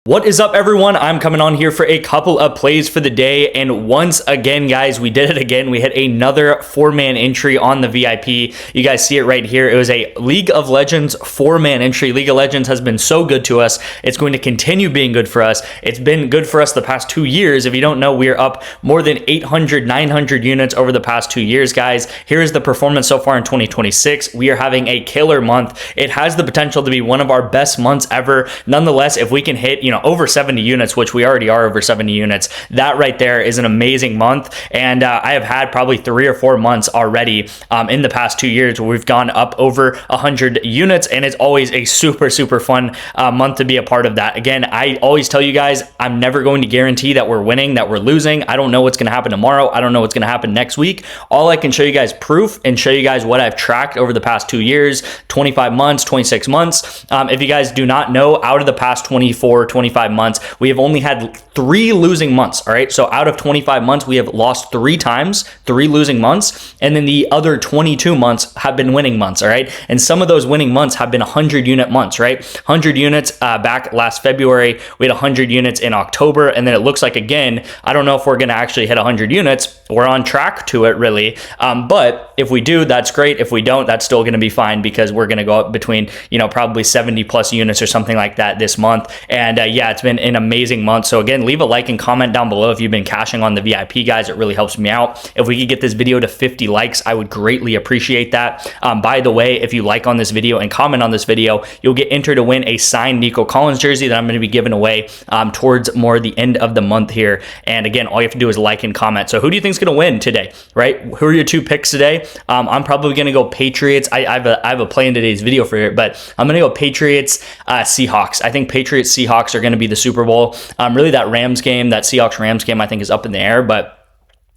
What is up, everyone? I'm coming on here for a couple of plays for the day, and once again, guys, we did it again. We hit another four-man entry on the VIP. You guys see it right here. It was a League of Legends four-man entry. League of Legends has been so good to us. It's going to continue being good for us. It's been good for us the past 2 years. If you don't know, we are up more than 800, 900 units over the past 2 years, guys. Here is the performance so far in 2026. We are having a killer month. It has the potential to be one of our best months ever. Nonetheless, if we can hit, over 70 units, which we already are over 70 units, that right there is an amazing month. And I have had probably 3 or 4 months already in the past 2 years where we've gone up over 100 units, and it's always a super fun month to be a part of that. Again, I always tell you guys, I'm never going to guarantee that we're winning, that we're losing. I don't know what's going to happen tomorrow. I don't know what's going to happen next week. All I can show you guys proof and show you guys what I've tracked over the past 2 years, 25 months, 26 months. If you guys do not know, out of the past 24, 25 months, we have only had 3 losing months. All right. So out of 25 months, we have lost 3 times, 3 losing months. And then the other 22 months have been winning months. All right. And some of those winning months have been 100 unit months, right? 100 units back last February. We had 100 units in October. And then it looks like, again, I don't know if we're going to actually hit 100 units. We're on track to it, really. But if we do, that's great. If we don't, that's still going to be fine, because we're going to go up between, probably 70 plus units or something like that this month. And yeah, it's been an amazing month. So again, leave a like and comment down below if you've been cashing on the VIP, guys. It really helps me out. If we could get this video to 50 likes, I would greatly appreciate that. By the way, if you like on this video and comment on this video, you'll get entered to win a signed Nico Collins jersey that I'm going to be giving away towards more the end of the month here. And again, all you have to do is like and comment. So who do you think is going to win today, right? Who are your 2 picks today? I'm probably going to go Patriots. I have a play in today's video for it, but I'm going to go Patriots, Seahawks. I think Patriots, Seahawks are going to be the Super Bowl. Really, that Rams game, that Seahawks-Rams game, I think is up in the air, but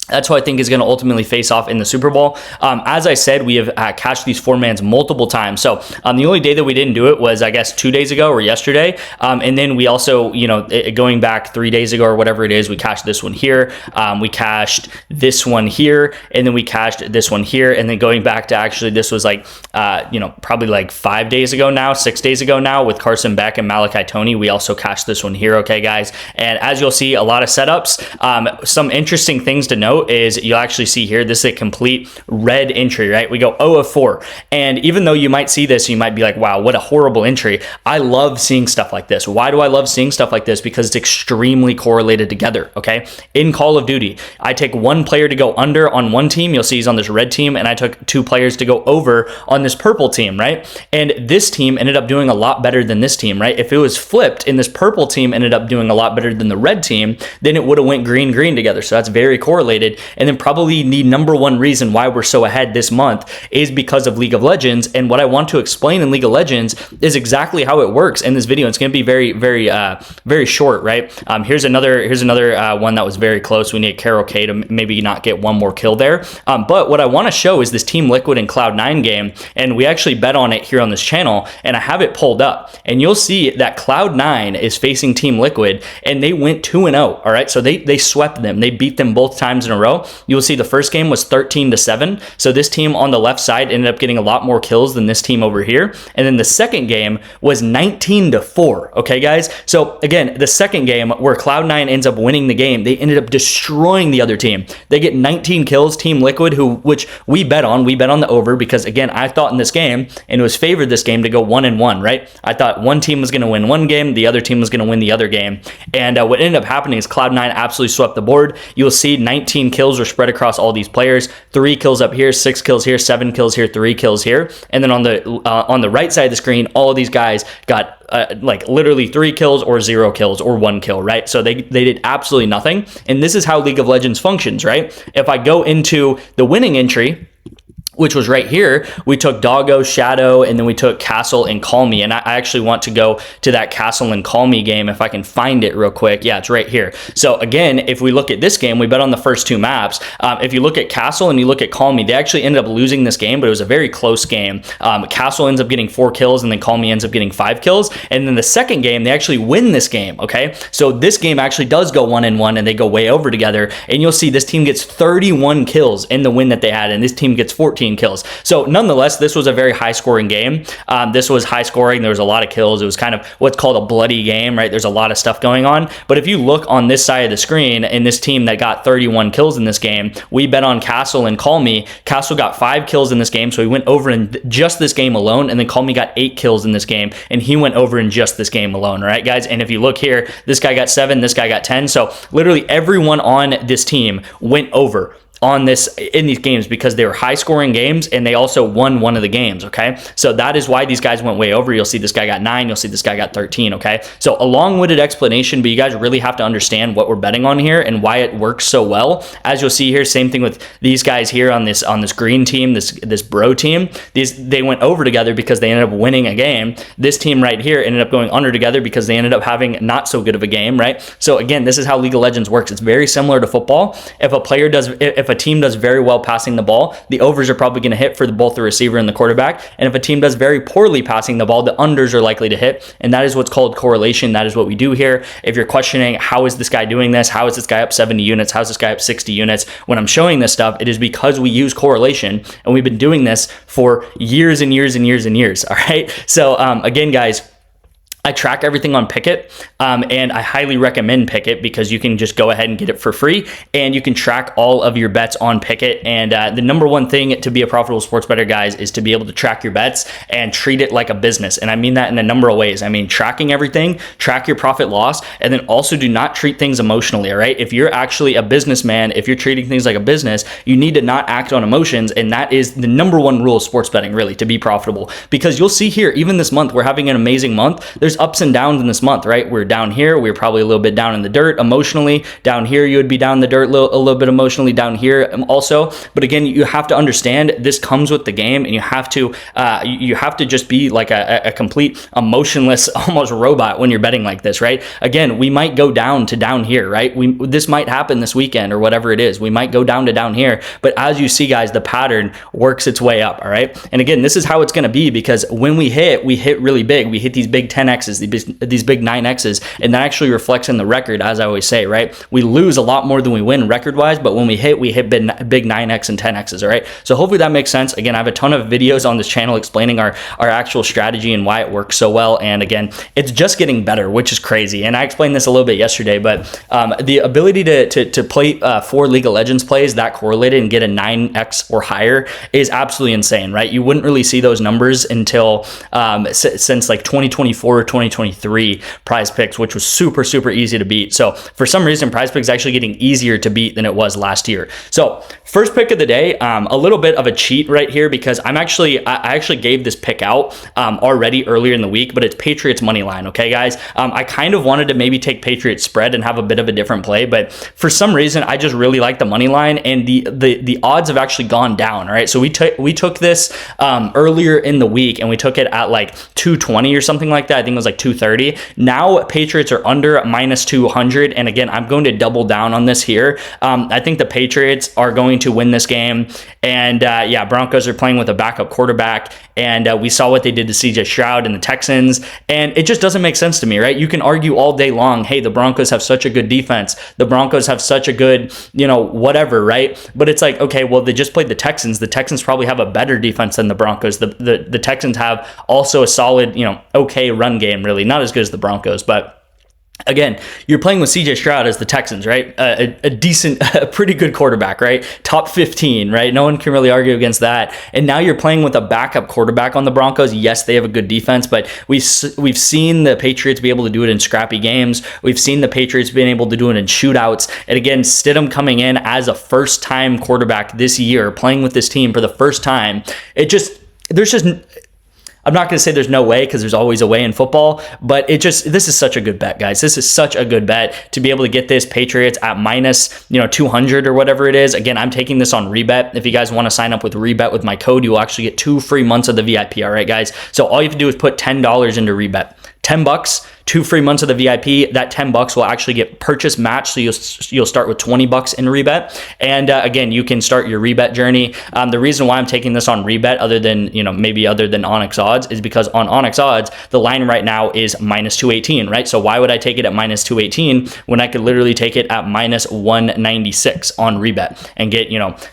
that's who I think is going to ultimately face off in the Super Bowl. As I said, we have cashed these 4-mans multiple times. So the only day that we didn't do it was, I guess, 2 days ago or yesterday. And then we also, going back 3 days ago or whatever it is, we cashed this one here. We cashed this one here, and then we cashed this one here. And then going back to, actually, this was like, probably like 5 days ago now, 6 days ago now, with Carson Beck and Malachi Toney. We also cashed this one here, okay, guys? And as you'll see, a lot of setups. Some interesting things to note is you'll actually see here, this is a complete red entry, right? We go 0 of 4. And even though you might see this, you might be like, wow, what a horrible entry. I love seeing stuff like this. Why do I love seeing stuff like this? Because it's extremely correlated together, okay? In Call of Duty, I take 1 player to go under on one team. You'll see he's on this red team, and I took 2 players to go over on this purple team, right? And this team ended up doing a lot better than this team, right? If it was flipped and this purple team ended up doing a lot better than the red team, then it would have went green together. So that's very correlated. And then probably the number one reason why we're so ahead this month is because of League of Legends. And what I want to explain in League of Legends is exactly how it works in this video. It's going to be very short, right? Here's another one that was very close. We need Carol K to maybe not get one more kill there. But what I want to show is this Team Liquid and Cloud9 game, and we actually bet on it here on this channel, and I have it pulled up, and you'll see that Cloud9 is facing Team Liquid, and they went 2-0. All right, so they swept them. They beat them both times in a row. You'll see the first game was 13-7. So this team on the left side ended up getting a lot more kills than this team over here. And then the second game was 19-4. Okay, guys. So again, the second game where Cloud9 ends up winning the game, they ended up destroying the other team. They get 19 kills. Team Liquid, which we bet on the over, because again, I thought in this game, and it was favored this game to go 1-1, right? I thought one team was going to win one game, the other team was going to win the other game. And what ended up happening is Cloud9 absolutely swept the board. You'll see 19 kills were spread across all these players. 3 kills up here, 6 kills here, 7 kills here, 3 kills here. And then on the right side of the screen, all of these guys got like literally 3 kills or 0 kills or 1 kill, right? So they did absolutely nothing. And this is how League of Legends functions, right? If I go into the winning entry, which was right here, we took Doggo, Shadow, and then we took Castle and Call Me. And I actually want to go to that Castle and Call Me game if I can find it real quick. Yeah, it's right here. So again, if we look at this game, we bet on the first 2 maps. If you look at Castle and you look at Call Me, they actually ended up losing this game, but it was a very close game. Castle ends up getting 4 kills, and then Call Me ends up getting 5 kills. And then the second game, they actually win this game, okay? So this game actually does go 1-1, and they go way over together. And you'll see this team gets 31 kills in the win that they had, and this team gets 14 14 kills. So nonetheless, this was a very high scoring game. This was high scoring. There was a lot of kills. It was kind of what's called a bloody game, right? There's a lot of stuff going on. But if you look on this side of the screen, in this team that got 31 kills in this game, we bet on Castle and Call Me. Castle got 5 kills in this game, so he went over in just this game alone, and then Call Me got 8 kills in this game, and he went over in just this game alone, right, guys? And if you look here, this guy got 7, this guy got 10, so literally everyone on this team went over on this in these games because they were high scoring games, and they also won one of the games. Okay, so that is why these guys went way over. You'll see this guy got 9, you'll see this guy got 13. Okay, so a long-winded explanation, but you guys really have to understand what we're betting on here and why it works so well. As you'll see here, same thing with these guys here on this green team, this bro team. They went over together because they ended up winning a game. This team right here ended up going under together because they ended up having not so good of a game, right? So again, this is how League of Legends works. It's very similar to football. If a team does very well passing the ball, the overs are probably going to hit for both the receiver and the quarterback. And if a team does very poorly passing the ball, the unders are likely to hit. And that is what's called correlation. That is what we do here. If you're questioning, how is this guy doing this? How is this guy up 70 units? How is this guy up 60 units? When I'm showing this stuff, it is because we use correlation, and we've been doing this for years and years and years and years. All right. So again, guys, I track everything on Pikkit, and I highly recommend Pikkit because you can just go ahead and get it for free, and you can track all of your bets on Pikkit. And the number one thing to be a profitable sports bettor, guys, is to be able to track your bets and treat it like a business. And I mean that in a number of ways. I mean, tracking everything, track your profit loss, and then also do not treat things emotionally, all right? If you're actually a businessman, if you're treating things like a business, you need to not act on emotions, and that is the number one rule of sports betting, really, to be profitable. Because you'll see here, even this month, we're having an amazing month. There's ups and downs in this month, right? We're down here. We're probably a little bit down in the dirt emotionally. Down here, you would be down in the dirt a little bit emotionally down here also. But again, you have to understand this comes with the game, and you have to just be like a complete emotionless, almost robot when you're betting like this, right? Again, we might go down to down here, right? This might happen this weekend or whatever it is. We might go down to down here, but as you see, guys, the pattern works its way up, all right? And again, this is how it's going to be, because when we hit really big. We hit these big 10Xs, these big 9Xs, and that actually reflects in the record, as I always say, right? We lose a lot more than we win record-wise, but when we hit big 9X and 10Xs, all right? So hopefully that makes sense. Again, I have a ton of videos on this channel explaining our actual strategy and why it works so well, and again, it's just getting better, which is crazy. And I explained this a little bit yesterday, but the ability to play 4 League of Legends plays that correlated and get a 9X or higher is absolutely insane, right? You wouldn't really see those numbers until since like 2024 or 2023 Prizepicks, which was super, super easy to beat. So for some reason, Prizepicks is actually getting easier to beat than it was last year. So first pick of the day, a little bit of a cheat right here, because I actually gave this pick out already earlier in the week, but it's Patriots money line. Okay, guys, I kind of wanted to maybe take Patriots spread and have a bit of a different play, but for some reason, I just really like the money line, and the odds have actually gone down. All right, so we took this earlier in the week, and we took it at like 220 or something like that. I think it was like 230. Now Patriots are under minus 200, and again, I'm going to double down on this here. I think the Patriots are going to win this game, and yeah, Broncos are playing with a backup quarterback, and we saw what they did to CJ Stroud and the Texans, and it just doesn't make sense to me, right? You can argue all day long, hey, the Broncos have such a good defense, the Broncos have such a good, whatever, right? But it's like, okay, well, they just played the Texans. The Texans probably have a better defense than the Broncos. The Texans have also a solid, okay run game, really not as good as the Broncos, but again, you're playing with CJ Stroud as the Texans, right? A decent, a pretty good quarterback, right? Top 15, right? No one can really argue against that. And now you're playing with a backup quarterback on the Broncos. Yes, they have a good defense, but we've seen the Patriots be able to do it in scrappy games. We've seen the Patriots being able to do it in shootouts. And again, Stidham coming in as a first-time quarterback this year, playing with this team for the first time, I'm not going to say there's no way, because there's always a way in football, but this is such a good bet, guys. This is such a good bet to be able to get this Patriots at minus 200 or whatever it is. Again, I'm taking this on REBET. If you guys want to sign up with REBET with my code, you will actually get 2 free months of the VIP. All right, guys. So all you have to do is put $10 into REBET. $10, 2 free months of the VIP. That $10 will actually get purchase matched, so you'll start with $20 in REBET. And again, you can start your REBET journey. The reason why I'm taking this on REBET, other than Onyx odds, is because on Onyx odds the line right now is minus 218, right? So why would I take it at minus 218 when I could literally take it at minus 196 on REBET and get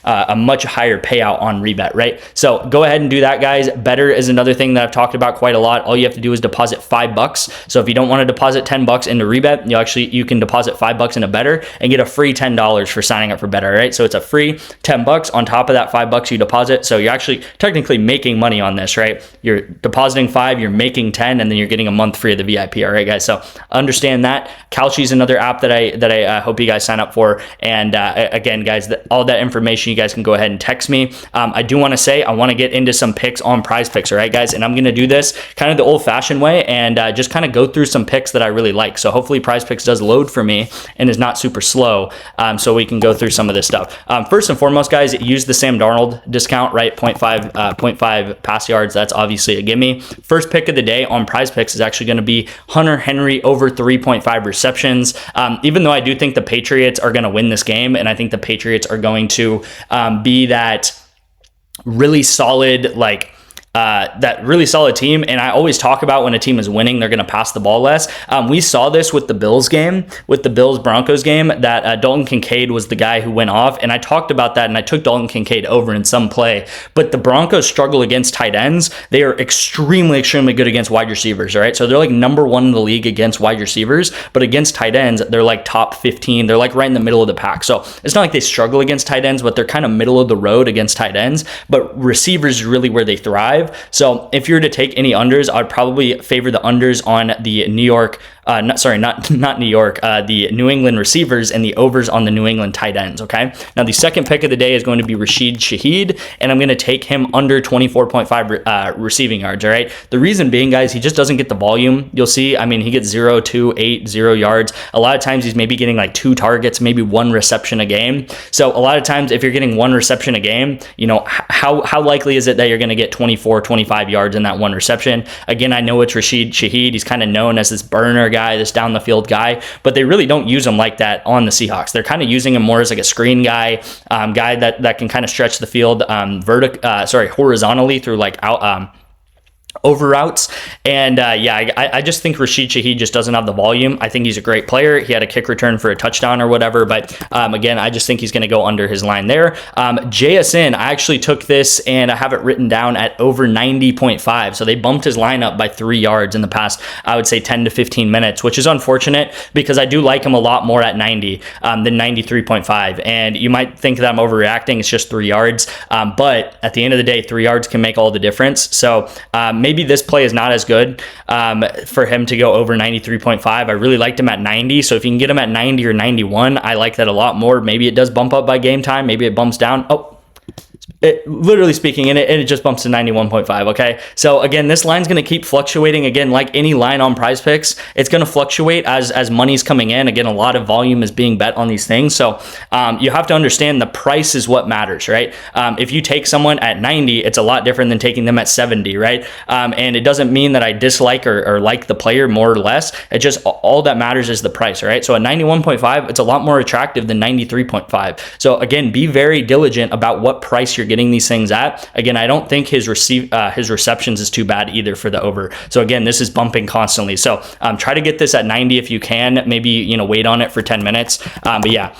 a much higher payout on REBET, right? So go ahead and do that, guys. Better is another thing that I've talked about quite a lot. All you have to do is deposit $5. So if you don't want to deposit $10 into REBET, you can deposit $5 into Better and get a free $10 for signing up for Better, right? So it's a free $10 on top of that $5 you deposit. So you're actually technically making money on this, right? You're depositing 5, you're making 10, and then you're getting a month free of the VIP. All right, guys. So understand that. Kalshi is another app that I hope you guys sign up for. And again, guys, all that information you guys can go ahead and text me. I do want to say I want to get into some picks on Prizepicks. All right, guys, and I'm going to do this kind of the old-fashioned way and just kind of go through some picks that I really like. So hopefully Prizepicks does load for me and is not super slow, so we can go through some of this stuff. First and foremost, guys, use the Sam Darnold discount, right? 0.5 pass yards. That's obviously a gimme. First pick of the day on Prizepicks is actually going to be Hunter Henry over 3.5 receptions. Even though I do think the Patriots are going to win this game, and I think the Patriots are going to be that really solid, that really solid team. And I always talk about when a team is winning, they're going to pass the ball less. We saw this with the Bills game, with the Bills-Broncos game, that Dalton Kincaid was the guy who went off. And I talked about that, and I took Dalton Kincaid over in some play. But the Broncos struggle against tight ends. They are extremely, extremely good against wide receivers, all right? So they're like number 1 in the league against wide receivers. But against tight ends, they're like top 15. They're like right in the middle of the pack. So it's not like they struggle against tight ends, but they're kind of middle of the road against tight ends. But receivers is really where they thrive. So if you were to take any unders, I'd probably favor the unders on the New York, the New England receivers, and the overs on the New England tight ends, okay? Now, the second pick of the day is going to be Rashid Shaheed, and I'm going to take him under 24.5 receiving yards, all right? The reason being, guys, he just doesn't get the volume. You'll see, I mean, he gets 0, 2, 8, 0 yards. A lot of times he's maybe getting like 2 targets, maybe 1 reception a game. So a lot of times if you're getting 1 reception a game, how likely is it that you're going to get 24, 25 yards in that 1 reception? Again, I know it's Rashid Shaheed. He's kind of known as this burner guy, this down the field guy, but they really don't use him like that on the Seahawks. They're kind of using him more as like a screen guy, guy that can kind of stretch the field horizontally through like over routes. And I just think Rashid Shaheed just doesn't have the volume. I think he's a great player. He had a kick return for a touchdown or whatever, but again, I just think he's going to go under his line there. JSN, I actually took this and I have it written down at over 90.5. So they bumped his line up by 3 yards in the past, I would say 10 to 15 minutes, which is unfortunate because I do like him a lot more at 90 than 93.5. And you might think that I'm overreacting. It's just 3 yards. But at the end of the day, 3 yards can make all the difference. So maybe this play is not as good for him to go over 93.5. I really liked him at 90. So if you can get him at 90 or 91, I like that a lot more. Maybe it does bump up by game time. Maybe it bumps down. Literally speaking, and it just bumps to 91.5, okay? So again, this line's going to keep fluctuating. Again, like any line on Prizepicks, it's going to fluctuate as money's coming in. Again, a lot of volume is being bet on these things. So you have to understand the price is what matters, right? If you take someone at 90, it's a lot different than taking them at 70, right? And it doesn't mean that I dislike or like the player more or less. It just, all that matters is the price, right? So at 91.5, it's a lot more attractive than 93.5. So again, be very diligent about what price you're getting these things at. Again, I don't think his receptions is too bad either for the over. So again, this is bumping constantly. So try to get this at 90 if you can. Maybe wait on it for 10 minutes. But yeah,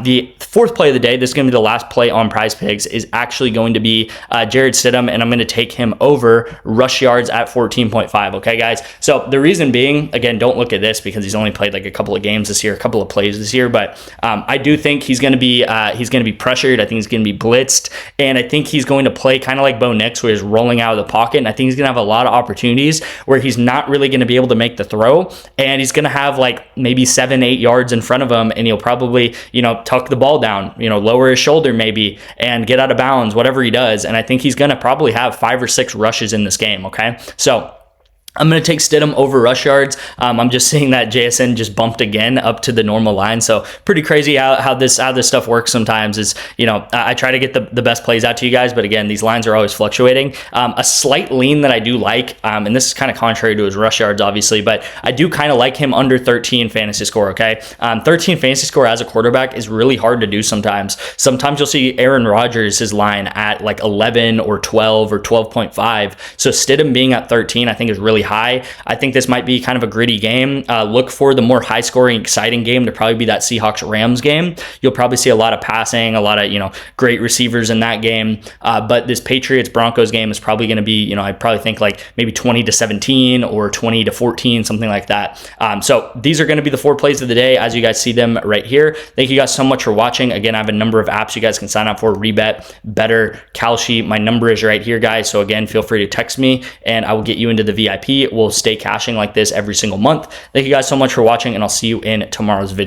the fourth play of the day, this is going to be the last play on Prizepicks, is actually going to be Jared Stidham, and I'm going to take him over rush yards at 14.5. Okay, guys. So the reason being, again, don't look at this because he's only played like a couple of games this year, a couple of plays this year, but I do think he's going to be pressured. I think he's going to be blitzed. And I think he's going to play kind of like Bo Nix, where he's rolling out of the pocket. And I think he's going to have a lot of opportunities where he's not really going to be able to make the throw. And he's going to have like maybe 7-8 yards in front of him. And he'll probably, tuck the ball down, lower his shoulder maybe and get out of bounds, whatever he does. And I think he's going to probably have 5 or 6 rushes in this game. Okay. So I'm going to take Stidham over rush yards. I'm just seeing that JSN just bumped again up to the normal line. So pretty crazy how this stuff works sometimes is, I try to get the best plays out to you guys. But again, these lines are always fluctuating. A slight lean that I do like, and this is kind of contrary to his rush yards, obviously, but I do kind of like him under 13 fantasy score, okay? 13 fantasy score as a quarterback is really hard to do sometimes. Sometimes you'll see Aaron Rodgers, his line at like 11 or 12 or 12.5. So Stidham being at 13, I think is really high. I think this might be kind of a gritty game. Look for the more high scoring, exciting game to probably be that Seahawks Rams game. You'll probably see a lot of passing, a lot of, great receivers in that game. But this Patriots Broncos game is probably going to be, I probably think like maybe 20-17 or 20-14, something like that. So these are going to be the 4 plays of the day as you guys see them right here. Thank you guys so much for watching. Again, I have a number of apps you guys can sign up for: REBET, Better, Kalshi. My number is right here, guys. So again, feel free to text me and I will get you into the VIP. We'll stay cashing like this every single month. Thank you guys so much for watching, and I'll see you in tomorrow's video.